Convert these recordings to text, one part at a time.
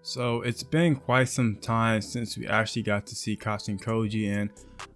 So it's been quite some time since we actually got to see Kashin Koji, and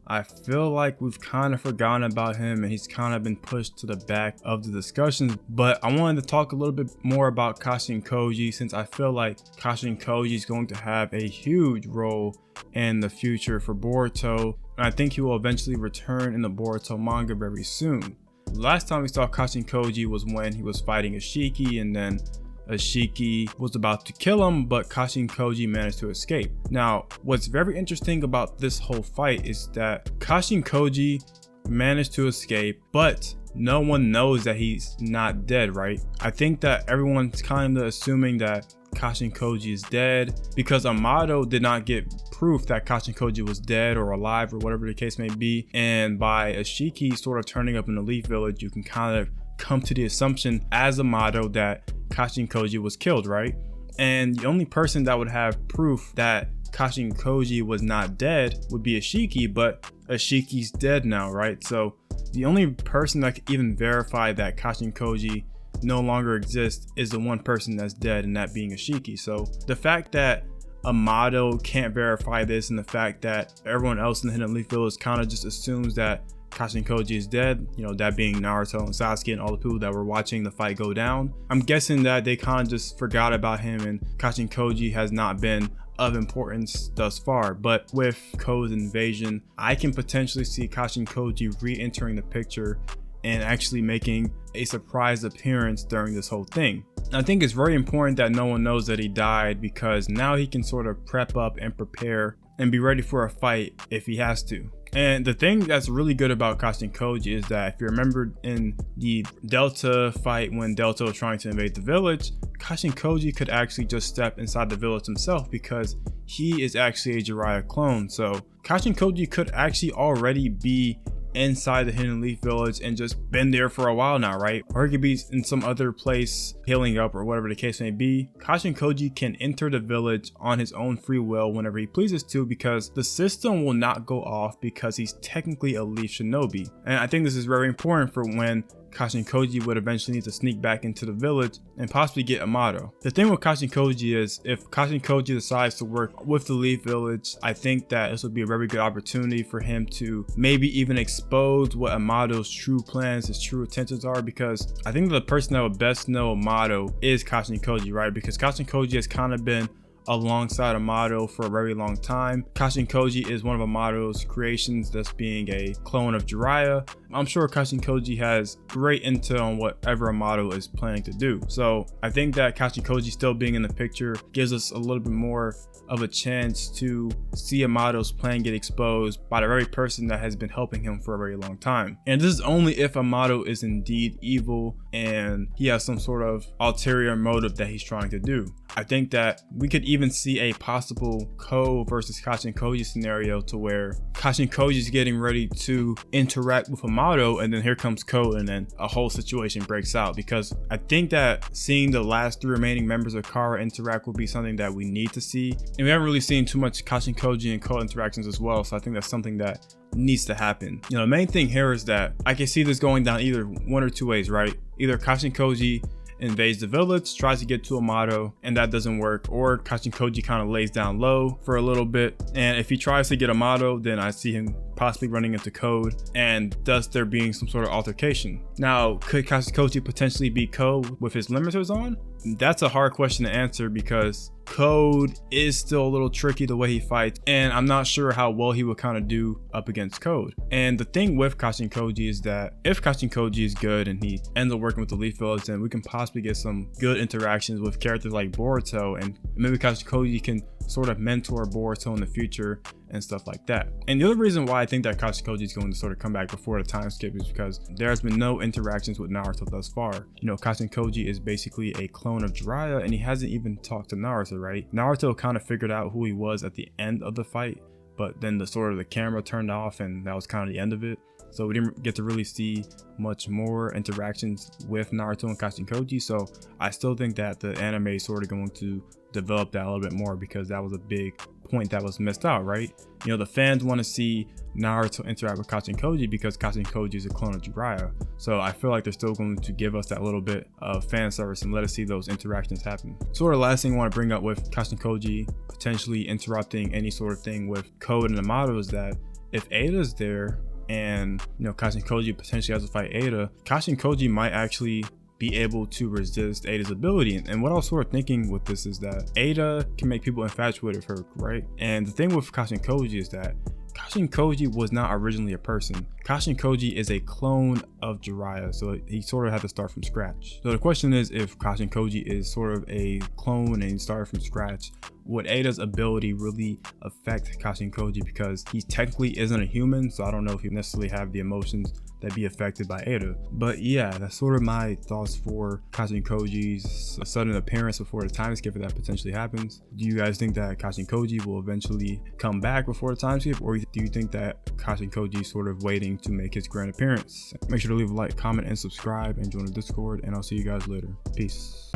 I feel like we've kind of forgotten about him and he's kind of been pushed to the back of the discussions. But I wanted to talk a little bit more about Kashin Koji since I feel like Kashin Koji is going to have a huge role in the future for Boruto, and I think he will eventually return in the Boruto manga very soon. Last time we saw Kashin Koji was when he was fighting Ashiki, and then Ashiki was about to kill him, but Kashin Koji managed to escape. Now, what's very interesting about this whole fight is that Kashin Koji managed to escape, but no one knows that he's not dead, right? I think that everyone's kind of assuming that Kashin Koji is dead because Amado did not get proof that Kashin Koji was dead or alive or whatever the case may be, and by Ashiki sort of turning up in the Leaf Village, you can kind of come to the assumption as Amado that Kashin Koji was killed, right? And the only person that would have proof that Kashin Koji was not dead would be Ashiki, but Ashiki's dead now, right? So the only person that could even verify that Kashin Koji no longer exists is the one person that's dead, and that being Ashiki. So the fact that Amado can't verify this, and the fact that everyone else in the Hidden Leaf Village kind of just assumes that Kashin Koji is dead, you know, that being Naruto and Sasuke and all the people that were watching the fight go down, I'm guessing that they kind of just forgot about him and Kashin Koji has not been of importance thus far. But with Code's invasion, I can potentially see Kashin Koji re-entering the picture and actually making a surprise appearance during this whole thing. I think it's very important that no one knows that he died, because now he can sort of prep up and prepare and be ready for a fight if he has to. And the thing that's really good about Kashin Koji is that if you remember in the Delta fight when Delta was trying to invade the village, Kashin Koji could actually just step inside the village himself because he is actually a Jiraiya clone. So Kashin Koji could actually already be inside the Hidden Leaf Village and just been there for a while now, right? Or he could be in some other place healing up or whatever the case may be. Kashin Koji can enter the village on his own free will whenever he pleases to, because the system will not go off because he's technically a Leaf Shinobi. And I think this is very important for when Kashin Koji would eventually need to sneak back into the village and possibly get Amado. The thing with Kashin Koji is if Kashin Koji decides to work with the Leaf Village, I think that this would be a very good opportunity for him to maybe even expose what Amado's true plans, his true intentions are, because I think the person that would best know Amado is Kashin Koji, right? Because Kashin Koji has kind of been alongside Amado for a very long time. Kashin Koji is one of Amado's creations, thus being a clone of Jiraiya. I'm sure Kashin Koji has great intel on whatever Amado is planning to do. So I think that Kashin Koji still being in the picture gives us a little bit more of a chance to see Amado's plan get exposed by the very person that has been helping him for a very long time. And this is only if Amado is indeed evil and he has some sort of ulterior motive that he's trying to do. I think that we could even see a possible Code versus Kashin Koji scenario to where Kashin Koji is getting ready to interact with Amado, and then here comes Code, and then a whole situation breaks out. Because I think that seeing the last three remaining members of Kara interact will be something that we need to see, and we haven't really seen too much Kashin Koji and Code interactions as well, so I think that's something that needs to happen. You know, the main thing here is that I can see this going down either one or two ways, right? Either Kashin Koji invades the village, tries to get to Amado, and that doesn't work, or Kashin Koji kind of lays down low for a little bit, and if he tries to get Amado, then I see him possibly running into Code, and thus there being some sort of altercation. Now, could Kashin Koji potentially beat Code with his limiters on? That's a hard question to answer because Code is still a little tricky the way he fights, and I'm not sure how well he would kind of do up against Code. And the thing with Kashin Koji is that if Kashin Koji is good and he ends up working with the Leaf Village, then we can possibly get some good interactions with characters like Boruto, and maybe Kashin Koji can sort of mentor Boruto in the future and stuff like that. And the other reason why I think that Kashin Koji is going to sort of come back before the time skip is because there has been no interactions with Naruto thus far. You know, Kashin Koji is basically a clone of Jiraiya, and he hasn't even talked to Naruto, right? Naruto kind of figured out who he was at the end of the fight, but then the camera turned off and that was kind of the end of it. So we didn't get to really see much more interactions with Naruto and Kashin Koji. So I still think that the anime is sort of going to develop that a little bit more, because that was a big point that was missed out, right? You know, the fans want to see Naruto interact with Kashin Koji because Kashin Koji is a clone of Jiraiya. So I feel like they're still going to give us that little bit of fan service and let us see those interactions happen. Sort of last thing I want to bring up with Kashin Koji potentially interrupting any sort of thing with Code and Amado is that if Eida's there and, you know, Kashin Koji potentially has to fight Eida, Kashin Koji might actually be able to resist Eida's ability. And what I was sort of thinking with this is that Eida can make people infatuated with her, right? And the thing with Kashin Koji is that Kashin Koji was not originally a person. Kashin Koji is a clone of Jiraiya, so he sort of had to start from scratch. So the question is, if Kashin Koji is sort of a clone and he started from scratch, would Eida's ability really affect Kashin Koji? Because he technically isn't a human, so I don't know if he necessarily have the emotions that be affected by Eida. But yeah, that's sort of my thoughts for Kashin Koji's sudden appearance before the time skip, if that potentially happens. Do you guys think that Kashin Koji will eventually come back before the time skip, or do you think that Kashin Koji is sort of waiting to make his grand appearance? Make sure to leave a like, comment, and subscribe, and join the Discord, and I'll see you guys later. Peace.